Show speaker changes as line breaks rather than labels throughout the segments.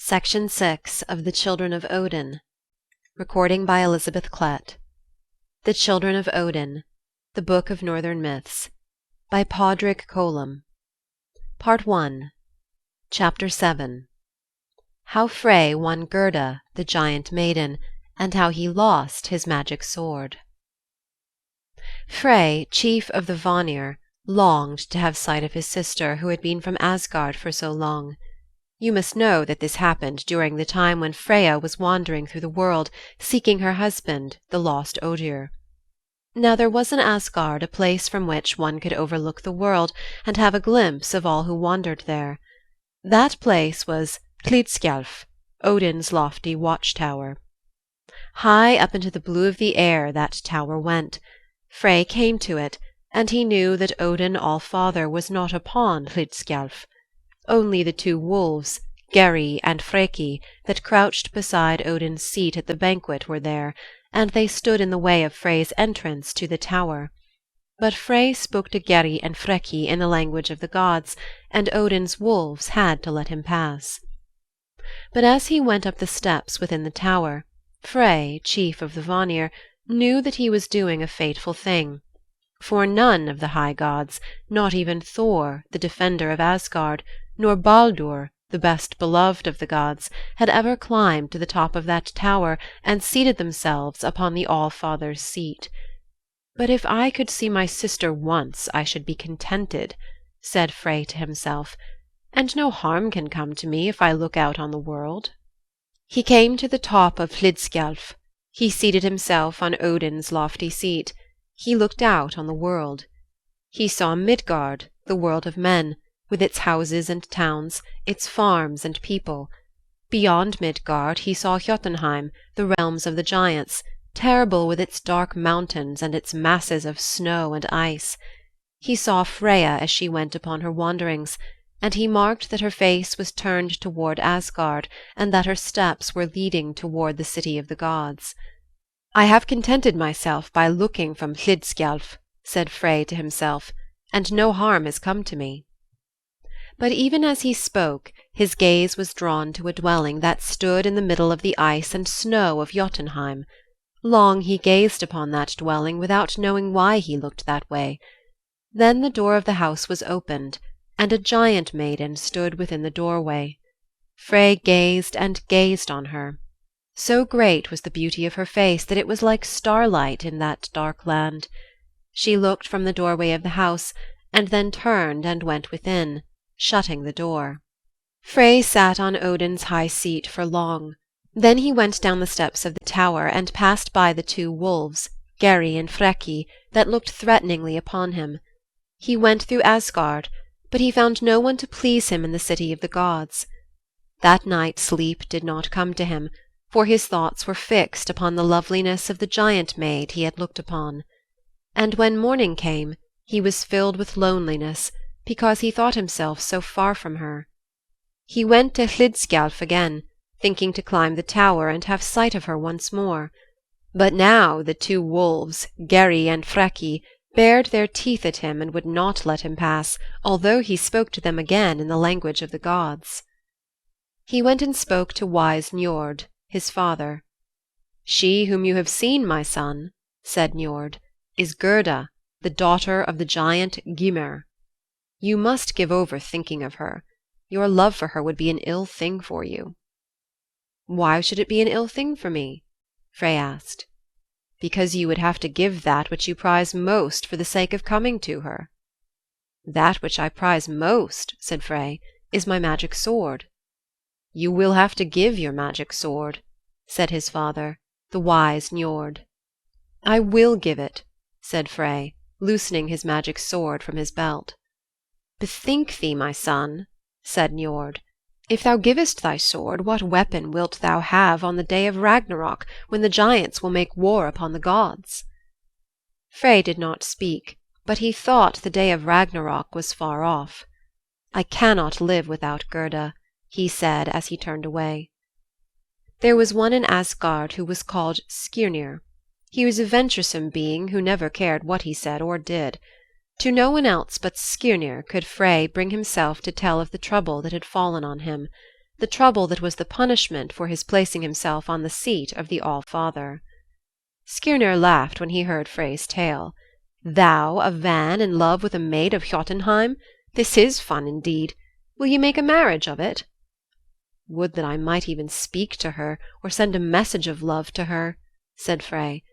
Section 6 of The Children of Odin. Recording by Elizabeth Klett. The Children of Odin. The Book of Northern Myths. By Padraic Colum. Part 1. Chapter 7. How Frey won Gerda, the giant maiden, and how he lost his magic sword. Frey, chief of the Vanir, longed to have sight of his sister who had been from Asgard for so long. You must know that this happened during the time when Freya was wandering through the world, seeking her husband, the lost Odir. Now there was in Asgard a place from which one could overlook the world and have a glimpse of all who wandered there. That place was Hlidskjalf, Odin's lofty watchtower. High up into the blue of the air that tower went. Frey came to it, and he knew that Odin All-Father was not upon Hlidskjalf. Only the two wolves, Geri and Freki, that crouched beside Odin's seat at the banquet were there, and they stood in the way of Frey's entrance to the tower. But Frey spoke to Geri and Freki in the language of the gods, and Odin's wolves had to let him pass. But as he went up the steps within the tower, Frey, chief of the Vanir, knew that he was doing a fateful thing. For none of the high gods, not even Thor, the defender of Asgard, nor Baldur, the best beloved of the gods, had ever climbed to the top of that tower and seated themselves upon the All-Father's seat. "But if I could see my sister once, I should be contented," said Frey to himself, "and no harm can come to me if I look out on the world." He came to the top of Hlidskjalf. He seated himself on Odin's lofty seat. He looked out on the world. He saw Midgard, the world of men, with its houses and towns, its farms and people. Beyond Midgard he saw Jotunheim, the realms of the giants, terrible with its dark mountains and its masses of snow and ice. He saw Freya as she went upon her wanderings, and he marked that her face was turned toward Asgard, and that her steps were leading toward the city of the gods. "I have contented myself by looking from Hlidskjalf," said Frey to himself, "and no harm has come to me." But even as he spoke, his gaze was drawn to a dwelling that stood in the middle of the ice and snow of Jotunheim. Long he gazed upon that dwelling without knowing why he looked that way. Then the door of the house was opened, and a giant maiden stood within the doorway. Frey gazed and gazed on her. So great was the beauty of her face that it was like starlight in that dark land. She looked from the doorway of the house, and then turned and went within, shutting the door. Frey sat on Odin's high seat for long. Then he went down the steps of the tower and passed by the two wolves, Geri and Freki, that looked threateningly upon him. He went through Asgard, but he found no one to please him in the city of the gods. That night sleep did not come to him, for his thoughts were fixed upon the loveliness of the giant maid he had looked upon. And when morning came, he was filled with loneliness, because he thought himself so far from her. He went to Hlidskjalf again, thinking to climb the tower and have sight of her once more. But now the two wolves, Geri and Freki, bared their teeth at him and would not let him pass, although he spoke to them again in the language of the gods. He went and spoke to wise Njord, his father. "She whom you have seen, my son," said Njord, "is Gerda, the daughter of the giant Gymer. You must give over thinking of her. Your love for her would be an ill thing for you." "Why should it be an ill thing for me?" Frey asked. "Because you would have to give that which you prize most for the sake of coming to her." "That which I prize most," said Frey, "is my magic sword." "You will have to give your magic sword," said his father, the wise Njord. "I will give it," said Frey, loosening his magic sword from his belt. "Bethink thee, my son," said Njord. "If thou givest thy sword, what weapon wilt thou have on the day of Ragnarok, when the giants will make war upon the gods?" Frey did not speak, but he thought the day of Ragnarok was far off. "I cannot live without Gerda," he said as he turned away. There was one in Asgard who was called Skirnir. He was a venturesome being who never cared what he said or did. To no one else but Skirnir could Frey bring himself to tell of the trouble that had fallen on him. the trouble that was the punishment for his placing himself on the seat of the All-Father. Skirnir laughed when he heard Frey's tale. Thou, a Van, in love with a maid of Jotunheim? This is fun indeed. Will you make a marriage of it? Would that I might even speak to her, or send a message of love to her, said Frey,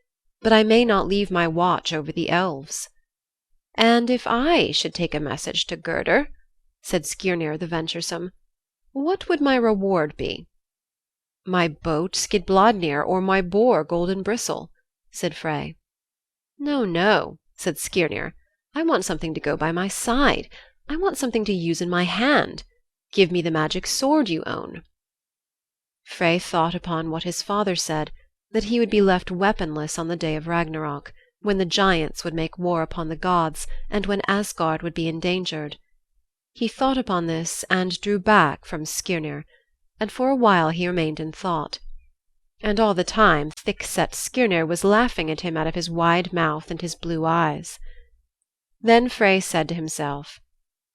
but I may not leave my watch over the elves. And if I should take a message to Gerda, said Skirnir the venturesome, what would my reward be? My boat Skidbladnir, or my boar Golden Bristle, said Frey. No, no, said Skirnir. I want something to go by my side. I want something to use in my hand. Give me the magic sword you own. Frey thought upon what his father said, that he would be left weaponless on the day of Ragnarok, when the giants would make war upon the gods, and when Asgard would be endangered. He thought upon this, and drew back from Skirnir, and for a while he remained in thought. And all the time thick-set Skirnir was laughing at him out of his wide mouth and his blue eyes. Then Frey said to himself,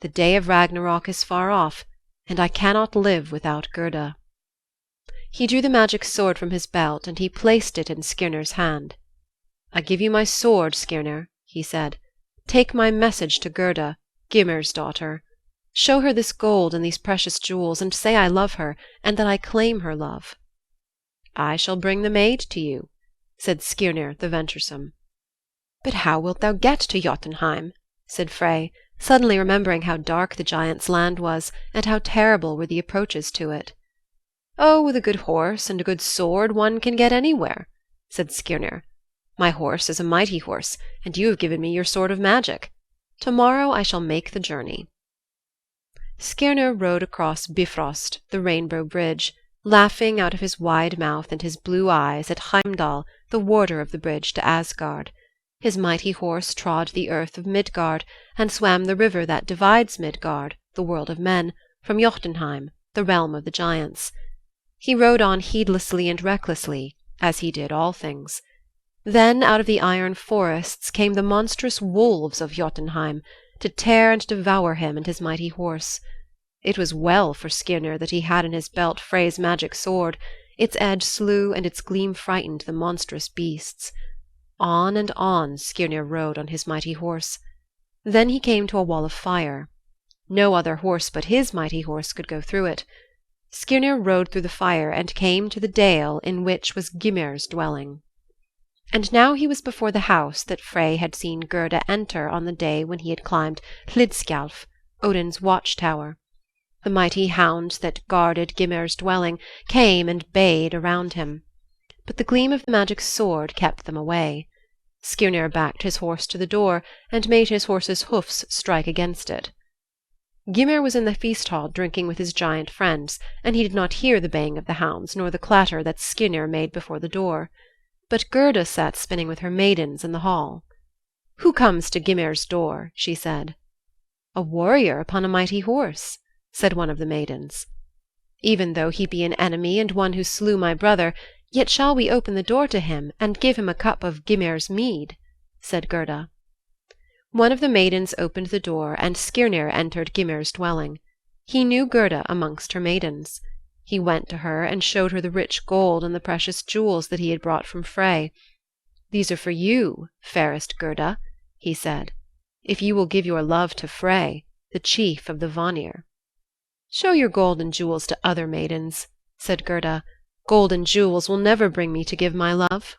The day of Ragnarok is far off, and I cannot live without Gerda. He drew the magic sword from his belt, and he placed it in Skirnir's hand. I give you my sword, Skirnir, he said. Take my message to Gerda, Gymir's daughter. Show her this gold and these precious jewels, and say I love her, and that I claim her love. I shall bring the maid to you, said Skirnir the venturesome. But how wilt thou get to Jotunheim? Said Frey, suddenly remembering how dark the giant's land was, and how terrible were the approaches to it. Oh, with a good horse and a good sword one can get anywhere, said Skirnir. My horse is a mighty horse, and you have given me your sword of magic. Tomorrow I shall make the journey. Skirnir rode across Bifrost, the rainbow bridge, laughing out of his wide mouth and his blue eyes at Heimdall, the warder of the bridge to Asgard. His mighty horse trod the earth of Midgard, and swam the river that divides Midgard, the world of men, from Jotunheim, the realm of the giants. He rode on heedlessly and recklessly, as he did all things. Then out of the iron forests came the monstrous wolves of Jotunheim, to tear and devour him and his mighty horse. It was well for Skirnir that he had in his belt Frey's magic sword. Its edge slew and its gleam frightened the monstrous beasts. On and on Skirnir rode on his mighty horse. Then he came to a wall of fire. No other horse but his mighty horse could go through it. Skirnir rode through the fire and came to the dale in which was Gymir's dwelling. And now he was before the house that Frey had seen Gerda enter on the day when he had climbed Hlidskjalf, Odin's watchtower. The mighty hounds that guarded Gymir's dwelling came and bayed around him. But the gleam of the magic sword kept them away. Skirnir backed his horse to the door, and made his horse's hoofs strike against it. Gymir was in the feast hall drinking with his giant friends, and he did not hear the baying of the hounds nor the clatter that Skirnir made before the door. But Gerda sat spinning with her maidens in the hall. "Who comes to Gymir's door?" she said. "A warrior upon a mighty horse," said one of the maidens. "Even though he be an enemy and one who slew my brother, yet shall we open the door to him and give him a cup of Gymir's mead," said Gerda. One of the maidens opened the door, and Skirnir entered Gymir's dwelling. He knew Gerda amongst her maidens. He went to her and showed her the rich gold and the precious jewels that he had brought from Frey. "These are for you, fairest Gerda," he said, "if you will give your love to Frey, the chief of the Vanir." "Show your gold and jewels to other maidens," said Gerda. "Gold and jewels will never bring me to give my love."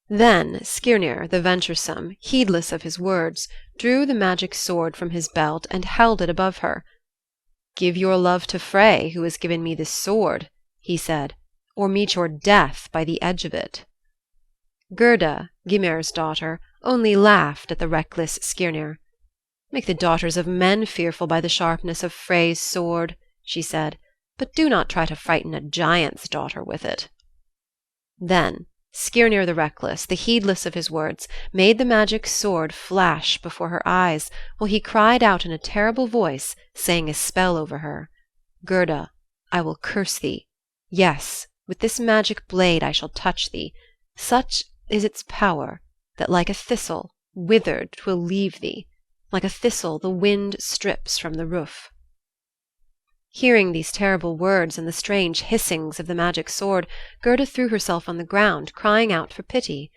Then Skirnir the venturesome, heedless of his words, drew the magic sword from his belt and held it above her. "Give your love to Frey, who has given me this sword," he said, "or meet your death by the edge of it." Gerda, Gymir's daughter, only laughed at the reckless Skirnir. "Make the daughters of men fearful by the sharpness of Frey's sword," she said, "but do not try to frighten a giant's daughter with it." Then Skirnir the reckless, the heedless of his words, made the magic sword flash before her eyes, while he cried out in a terrible voice, saying a spell over her. "Gerda, I will curse thee. Yes, with this magic blade I shall touch thee. Such is its power, that like a thistle, withered 'twill leave thee. Like a thistle the wind strips from the roof." Hearing these terrible words and the strange hissings of the magic sword, Gerda threw herself on the ground, crying out for pity.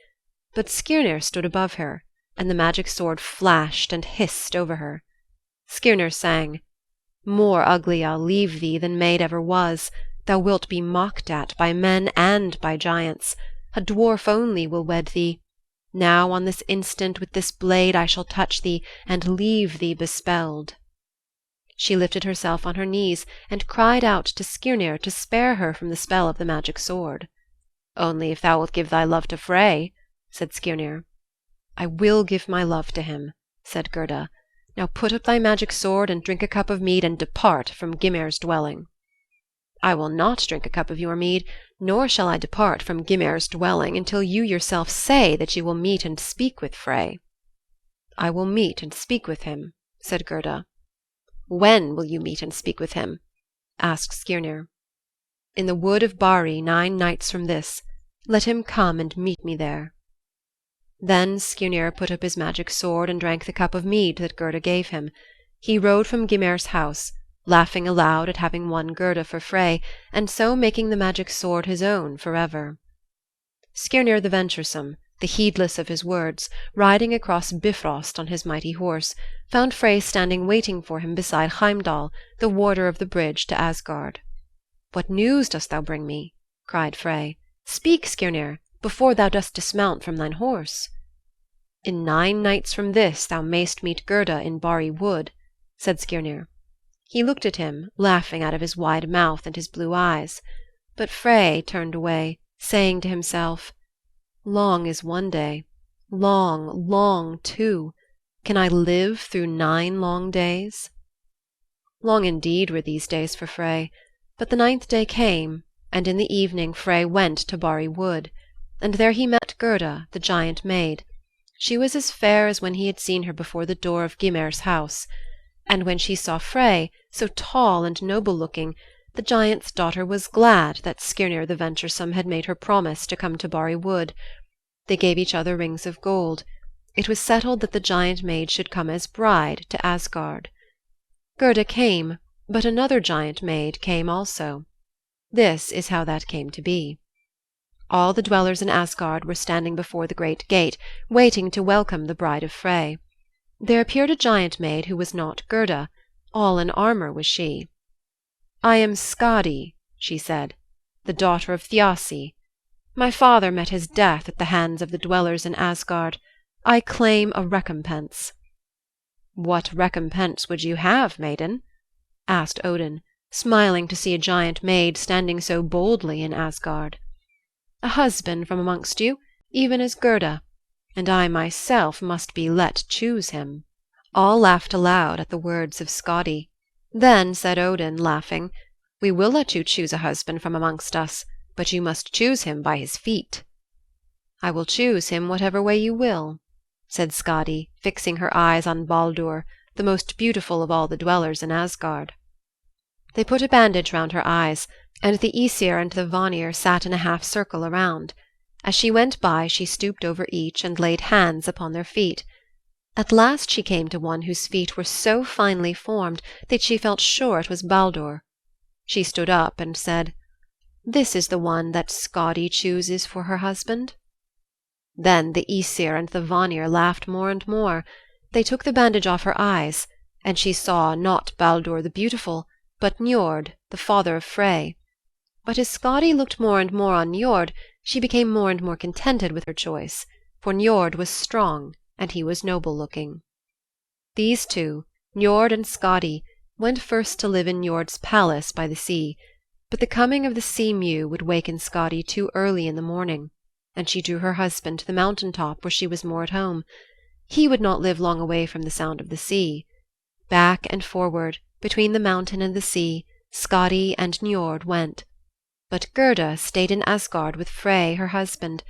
But Skirnir stood above her, and the magic sword flashed and hissed over her. Skirnir sang, "More ugly I'll leave thee than maid ever was. Thou wilt be mocked at by men and by giants. A dwarf only will wed thee. Now on this instant with this blade I shall touch thee, and leave thee bespelled." She lifted herself on her knees and cried out to Skirnir to spare her from the spell of the magic sword. "Only if thou wilt give thy love to Frey," said Skirnir. "I will give my love to him," said Gerda. "Now put up thy magic sword and drink a cup of mead and depart from Gymer's dwelling." "I will not drink a cup of your mead, nor shall I depart from Gymer's dwelling until you yourself say that you will meet and speak with Frey." "I will meet and speak with him," said Gerda. "When will you meet and speak with him?" asked Skirnir. "In the wood of Barri 9 nights from this. Let him come and meet me there." Then Skirnir put up his magic sword and drank the cup of mead that Gerda gave him. He rode from Gymer's house, laughing aloud at having won Gerda for Frey, and so making the magic sword his own forever. Skirnir the venturesome, the heedless of his words, riding across Bifrost on his mighty horse, found Frey standing waiting for him beside Heimdall, the warder of the bridge to Asgard. "What news dost thou bring me?" cried Frey. "Speak, Skirnir, before thou dost dismount from thine horse." "In 9 nights from this thou mayst meet Gerda in Barri Wood," said Skirnir. He looked at him, laughing out of his wide mouth and his blue eyes. But Frey turned away, saying to himself, "Long is one day, long, long two. Can I live through 9 long days?" Long indeed were these days for Frey, but the 9th day came, and in the evening Frey went to Barri Wood, and there he met Gerda, the giant maid. She was as fair as when he had seen her before the door of Gymer's house. And when she saw Frey, so tall and noble-looking, the giant's daughter was glad that Skirnir the venturesome had made her promise to come to Barri Wood. They gave each other rings of gold. It was settled that the giant maid should come as bride to Asgard. Gerda came, but another giant maid came also. This is how that came to be. All the dwellers in Asgard were standing before the great gate, waiting to welcome the bride of Frey. There appeared a giant maid who was not Gerda. All in armor was she. "I am Skadi," she said, "the daughter of Thiassi. My father met his death at the hands of the dwellers in Asgard. I claim a recompense." "What recompense would you have, maiden?" asked Odin, smiling to see a giant maid standing so boldly in Asgard. "A husband from amongst you, even as Gerda, and I myself must be let choose him." All laughed aloud at the words of Skadi. Then said Odin, laughing, "We will let you choose a husband from amongst us, but you must choose him by his feet." "I will choose him whatever way you will," said Skadi, fixing her eyes on Baldur, the most beautiful of all the dwellers in Asgard. They put a bandage round her eyes, and the Aesir and the Vanir sat in a half circle around. As she went by she stooped over each and laid hands upon their feet. At last she came to one whose feet were so finely formed that she felt sure it was Baldur. She stood up and said, "This is the one that Skadi chooses for her husband." Then the Aesir and the Vanir laughed more and more. They took the bandage off her eyes, and she saw not Baldur the beautiful, but Njord, the father of Frey. But as Skadi looked more and more on Njord, she became more and more contented with her choice, for Njord was strong and he was noble-looking. These two, Njord and Skadi, went first to live in Njord's palace by the sea, but the coming of the sea mew would waken Skadi too early in the morning, and she drew her husband to the mountain top where she was more at home. He would not live long away from the sound of the sea. Back and forward, between the mountain and the sea, Skadi and Njord went. But Gerda stayed in Asgard with Frey her husband,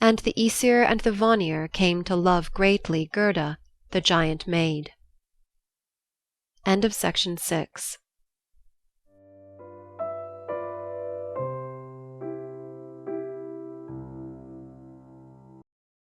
and the Aesir and the Vanir came to love greatly Gerda, the giant maid. End of section 6.